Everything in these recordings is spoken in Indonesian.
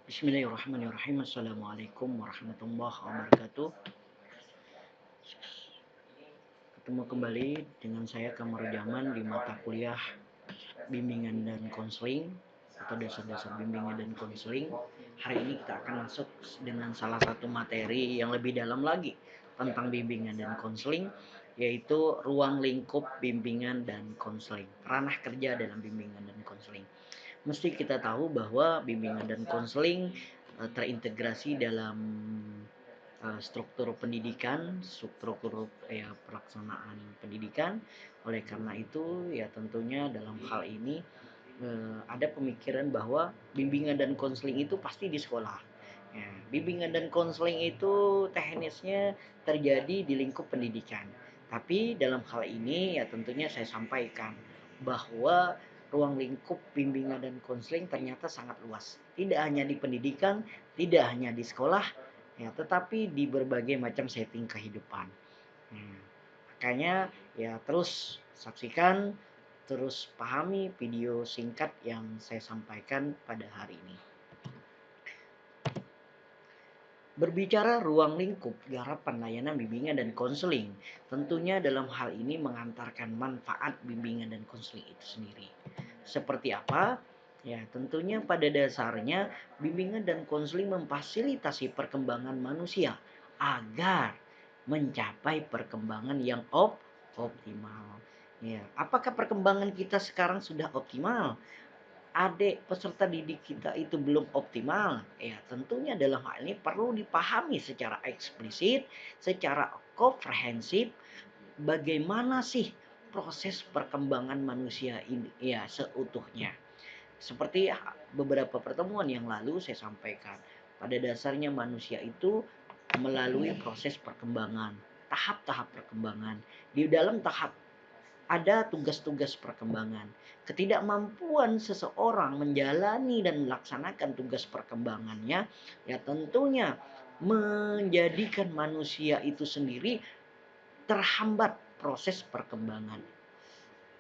Bismillahirrahmanirrahim. Assalamualaikum warahmatullahi wabarakatuh. Ketemu kembali dengan saya Kamaruzaman di mata kuliah bimbingan dan konseling atau dasar-dasar bimbingan dan konseling. Hari ini kita akan masuk dengan salah satu materi yang lebih dalam lagi tentang bimbingan dan konseling, yaitu ruang lingkup bimbingan dan konseling, ranah kerja dalam bimbingan dan konseling. Mesti kita tahu bahwa bimbingan dan konseling terintegrasi dalam struktur pendidikan, struktur pelaksanaan pendidikan. Oleh karena itu, ya tentunya dalam hal ini ada pemikiran bahwa bimbingan dan konseling itu pasti di sekolah. Ya, bimbingan dan konseling itu teknisnya terjadi di lingkup pendidikan. Tapi dalam hal ini ya tentunya saya sampaikan bahwa ruang lingkup bimbingan dan konseling ternyata sangat luas. Tidak hanya di pendidikan, tidak hanya di sekolah, ya, tetapi di berbagai macam setting kehidupan. Makanya ya terus saksikan, terus pahami video singkat yang saya sampaikan pada hari ini. Berbicara ruang lingkup garapan layanan bimbingan dan konseling, tentunya dalam hal ini mengantarkan manfaat bimbingan dan konseling itu sendiri. Seperti apa? Ya, tentunya pada dasarnya bimbingan dan konseling memfasilitasi perkembangan manusia agar mencapai perkembangan yang optimal. Ya, apakah perkembangan kita sekarang sudah optimal? Adik peserta didik kita itu belum optimal, ya tentunya dalam hal ini perlu dipahami secara eksplisit, secara komprehensif, bagaimana sih proses perkembangan manusia ini ya seutuhnya. Seperti beberapa pertemuan yang lalu saya sampaikan, pada dasarnya manusia itu melalui proses perkembangan, tahap-tahap perkembangan. Di dalam tahap ada tugas-tugas perkembangan. Ketidakmampuan seseorang menjalani dan melaksanakan tugas perkembangannya, ya tentunya menjadikan manusia itu sendiri terhambat proses perkembangan.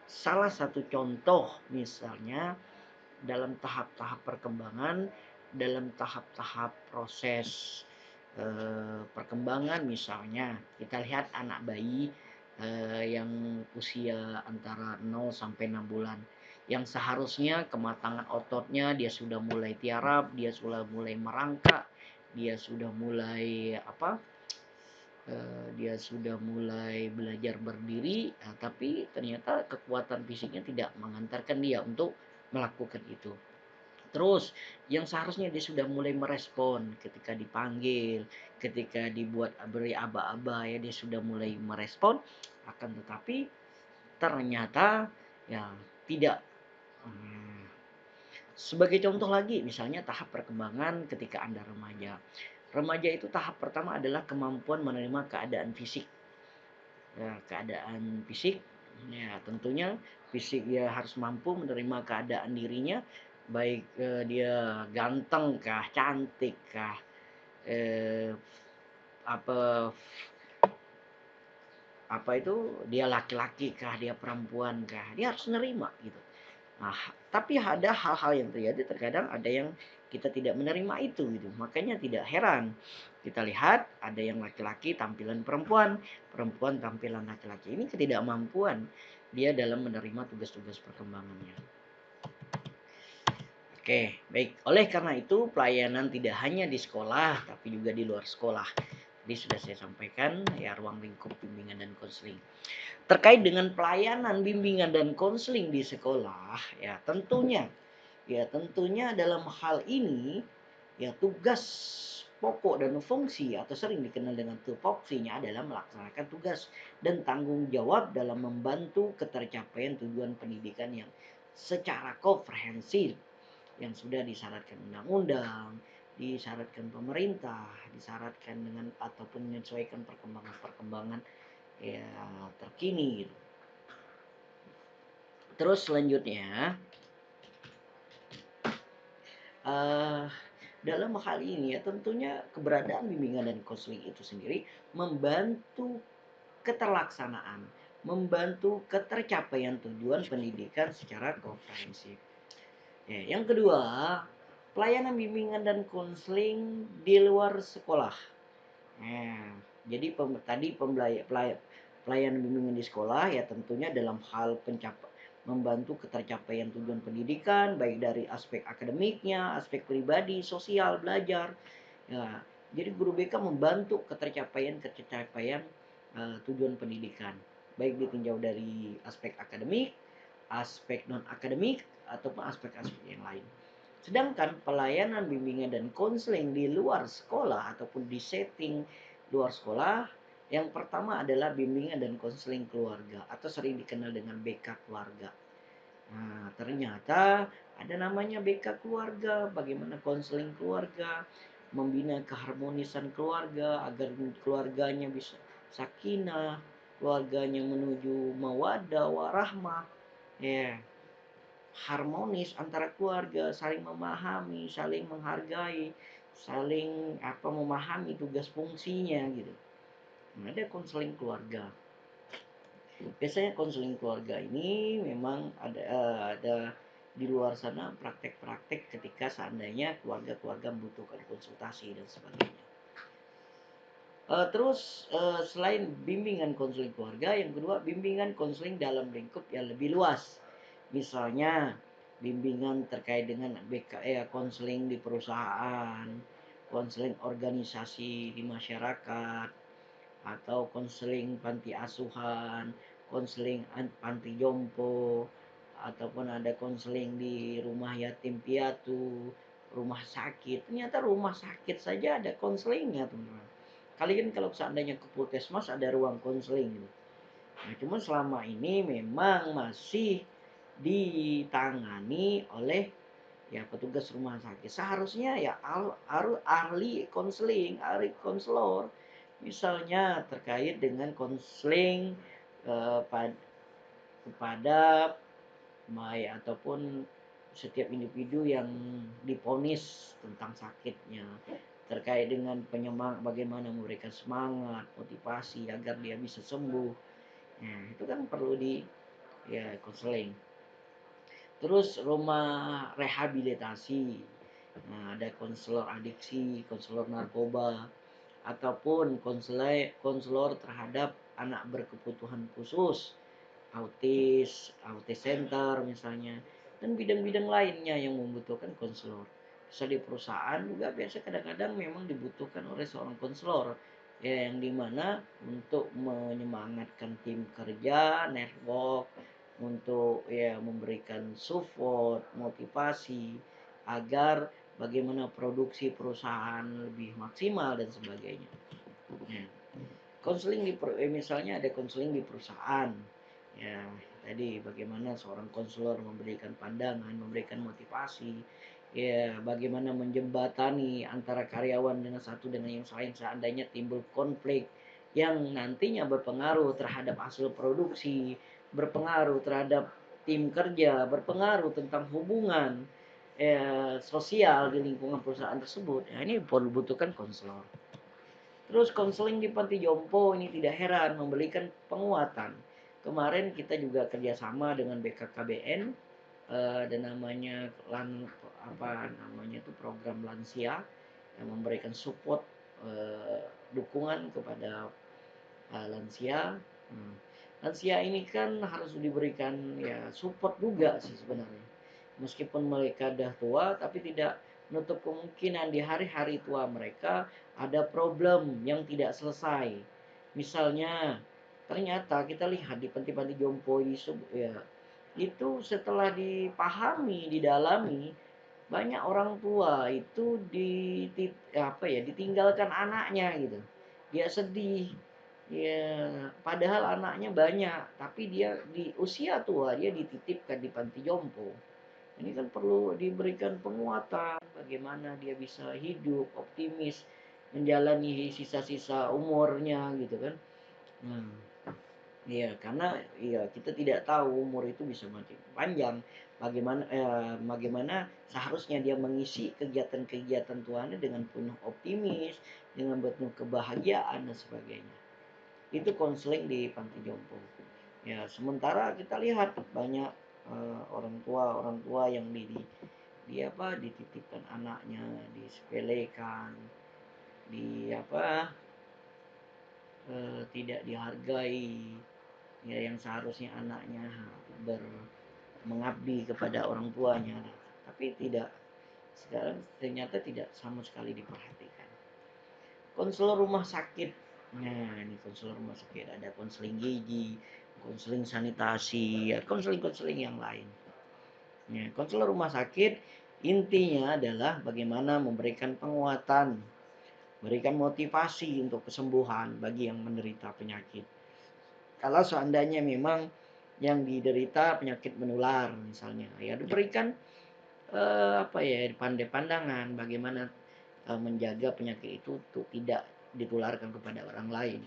Salah satu contoh misalnya dalam tahap-tahap perkembangan, dalam tahap-tahap proses perkembangan misalnya kita lihat anak bayi yang usia antara 0 sampai 6 bulan yang seharusnya kematangan ototnya dia sudah mulai tiarap, dia sudah mulai merangkak, dia sudah mulai dia sudah mulai belajar berdiri, tapi ternyata kekuatan fisiknya tidak mengantarkan dia untuk melakukan itu. Terus yang seharusnya dia sudah mulai merespon ketika dipanggil, ketika dibuat beri aba-aba ya dia sudah mulai merespon, akan tetapi ternyata ya tidak. Sebagai contoh lagi misalnya tahap perkembangan ketika Anda remaja. Remaja itu tahap pertama adalah kemampuan menerima keadaan fisik. Ya, keadaan fisik ya tentunya fisik dia harus mampu menerima keadaan dirinya, baik dia ganteng kah, cantik kah, apa apa itu dia laki-laki kah, dia perempuan kah, dia harus menerima gitu. Nah, tapi ada hal-hal yang terjadi terkadang ada yang kita tidak menerima itu gitu. Makanya tidak heran kita lihat ada yang laki-laki tampilan perempuan, perempuan tampilan laki-laki. Ini ketidakmampuan dia dalam menerima tugas-tugas perkembangannya. Oke, baik. Oleh karena itu pelayanan tidak hanya di sekolah tapi juga di luar sekolah. Jadi sudah saya sampaikan ya ruang lingkup bimbingan dan konseling. Terkait dengan pelayanan bimbingan dan konseling di sekolah, ya tentunya dalam hal ini ya tugas pokok dan fungsi atau sering dikenal dengan tupoksinya adalah melaksanakan tugas dan tanggung jawab dalam membantu ketercapaian tujuan pendidikan yang secara komprehensif yang sudah disyaratkan undang-undang, disyaratkan pemerintah, disyaratkan dengan ataupun menyesuaikan perkembangan-perkembangan ya terkini gitu. Terus selanjutnya dalam hal ini ya tentunya keberadaan bimbingan dan konseling itu sendiri membantu keterlaksanaan, membantu ketercapaian tujuan pendidikan secara komprehensif. Ya, yang kedua, pelayanan bimbingan dan konseling di luar sekolah. Nah, jadi pelayanan bimbingan di sekolah ya tentunya dalam hal membantu ketercapaian tujuan pendidikan baik dari aspek akademiknya, aspek pribadi, sosial, belajar. Ya, jadi guru BK membantu ketercapaian tujuan pendidikan baik ditinjau dari aspek akademik, aspek non akademik ataupun aspek-aspek yang lain. Sedangkan pelayanan bimbingan dan konseling di luar sekolah ataupun di setting luar sekolah, yang pertama adalah bimbingan dan konseling keluarga atau sering dikenal dengan BK keluarga. Nah, ternyata ada namanya BK keluarga, bagaimana konseling keluarga, membina keharmonisan keluarga agar keluarganya bisa sakinah, keluarganya menuju mawaddah warahmah, ya, harmonis antara keluarga, saling memahami, saling menghargai, saling memahami tugas fungsinya gitu. Nah, ada konseling keluarga. Biasanya konseling keluarga ini memang ada di luar sana praktek-praktek ketika seandainya keluarga-keluarga membutuhkan konsultasi dan sebagainya. Selain bimbingan konseling keluarga, yang kedua bimbingan konseling dalam lingkup yang lebih luas. Misalnya bimbingan terkait dengan konseling di perusahaan, konseling organisasi di masyarakat, atau konseling panti asuhan, konseling panti jompo, ataupun ada konseling di rumah yatim piatu, rumah sakit. Ternyata rumah sakit saja ada konselingnya, teman-teman. Kalian kalau seandainya ke puskesmas ada ruang konseling gitu. Nah, cuma selama ini memang masih ditangani oleh ya petugas rumah sakit. Seharusnya ya harus ahli konseling, ahli konselor. Misalnya terkait dengan konseling eh, kepada ataupun setiap individu yang diponis tentang sakitnya, terkait dengan bagaimana memberikan semangat, motivasi agar dia bisa sembuh. Nah, itu kan perlu di konseling. Terus rumah rehabilitasi. Nah, ada konselor adiksi, konselor narkoba, ataupun konselor terhadap anak berkebutuhan khusus, autis center misalnya, dan bidang-bidang lainnya yang membutuhkan konselor. Bisa di perusahaan juga biasa kadang-kadang memang dibutuhkan oleh seorang konselor ya, yang dimana untuk menyemangatkan tim kerja, network, untuk ya memberikan support, motivasi agar bagaimana produksi perusahaan lebih maksimal dan sebagainya. Ya. Konseling misalnya ada konseling di perusahaan. Ya, tadi bagaimana seorang konselor memberikan pandangan, memberikan motivasi, ya bagaimana menjembatani antara karyawan dengan satu dengan yang lain seandainya timbul konflik yang nantinya berpengaruh terhadap hasil produksi, berpengaruh terhadap tim kerja, berpengaruh tentang hubungan sosial di lingkungan perusahaan tersebut. Ya, ini perlu butuhkan konselor. Terus konseling di panti jompo ini tidak heran memberikan penguatan. Kemarin kita juga kerjasama dengan BKKBN dan namanya program lansia yang memberikan support dukungan kepada lansia. Lansia ini kan harus diberikan ya support juga sih sebenarnya. Meskipun mereka dah tua tapi tidak menutup kemungkinan di hari-hari tua mereka ada problem yang tidak selesai. Misalnya ternyata kita lihat di panti-panti jompo ya, itu setelah dipahami, didalami, banyak orang tua itu ditinggalkan anaknya gitu. Dia sedih. Ya, padahal anaknya banyak, tapi dia di usia tua dia dititipkan di panti jompo. Ini kan perlu diberikan penguatan bagaimana dia bisa hidup optimis menjalani sisa-sisa umurnya gitu kan. Nah, iya, karena ya kita tidak tahu umur itu bisa makin panjang. Bagaimana seharusnya dia mengisi kegiatan-kegiatan Tuhannya dengan penuh optimis, dengan penuh kebahagiaan dan sebagainya. Itu konseling di panti jompo. Ya, sementara kita lihat banyak orang tua yang dia dititipkan anaknya, disepelekan, di tidak dihargai, ya, yang seharusnya anaknya mengabdi kepada orang tuanya, tapi tidak, sekarang ternyata tidak sama sekali diperhatikan. Konselor rumah sakit, nah ini konselor rumah sakit, ada konseling gigi, konseling sanitasi, ya, konseling yang lain. Ya, konselor rumah sakit intinya adalah bagaimana memberikan penguatan, berikan motivasi untuk kesembuhan bagi yang menderita penyakit. Kalau seandainya memang yang diderita penyakit menular misalnya, ya diberikan pandai pandangan bagaimana menjaga penyakit itu untuk tidak ditularkan kepada orang lain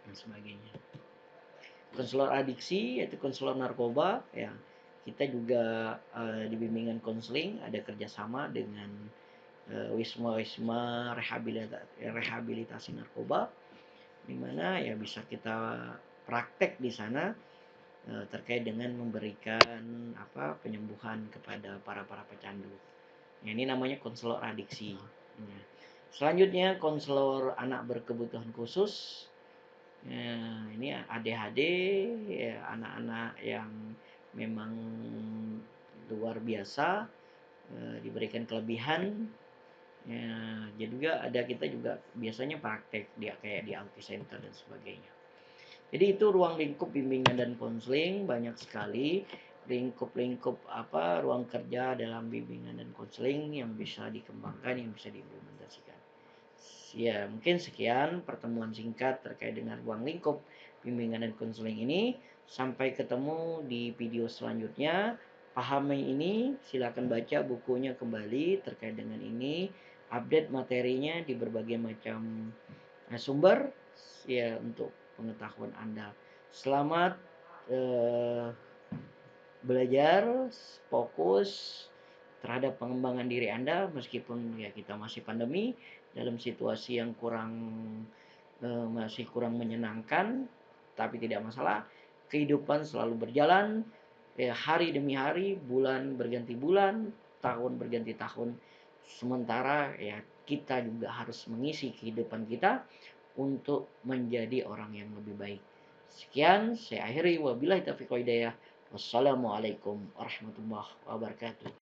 dan sebagainya. Konselor adiksi yaitu konselor narkoba, ya kita juga di bimbingan konseling ada kerjasama dengan wisma rehabilitasi narkoba, di mana ya bisa kita praktek di sana terkait dengan memberikan penyembuhan kepada para pecandu. Ya, ini namanya konselor adiksi. Ya. Selanjutnya konselor anak berkebutuhan khusus. Ya, ini ADHD, ya, anak-anak yang memang luar biasa, diberikan kelebihan. Ya, jadi juga ada, kita juga biasanya praktek dia kayak di autis center dan sebagainya. Jadi itu ruang lingkup bimbingan dan konseling, banyak sekali lingkup-lingkup ruang kerja dalam bimbingan dan konseling yang bisa dikembangkan, yang bisa diimplementasikan. Ya, mungkin sekian pertemuan singkat terkait dengan ruang lingkup bimbingan dan konseling ini. Sampai ketemu di video selanjutnya. Pahami ini, silakan baca bukunya kembali terkait dengan ini, update materinya di berbagai macam sumber, ya, untuk pengetahuan Anda. Selamat belajar, fokus terhadap pengembangan diri Anda meskipun ya kita masih pandemi dalam situasi yang masih kurang menyenangkan, tapi tidak masalah. Kehidupan selalu berjalan, ya, hari demi hari, bulan berganti bulan, tahun berganti tahun. Sementara ya kita juga harus mengisi kehidupan kita untuk menjadi orang yang lebih baik. Sekian, saya akhiri. Wabillahi taufiq wal hidayah. Wassalamualaikum warahmatullahi wabarakatuh.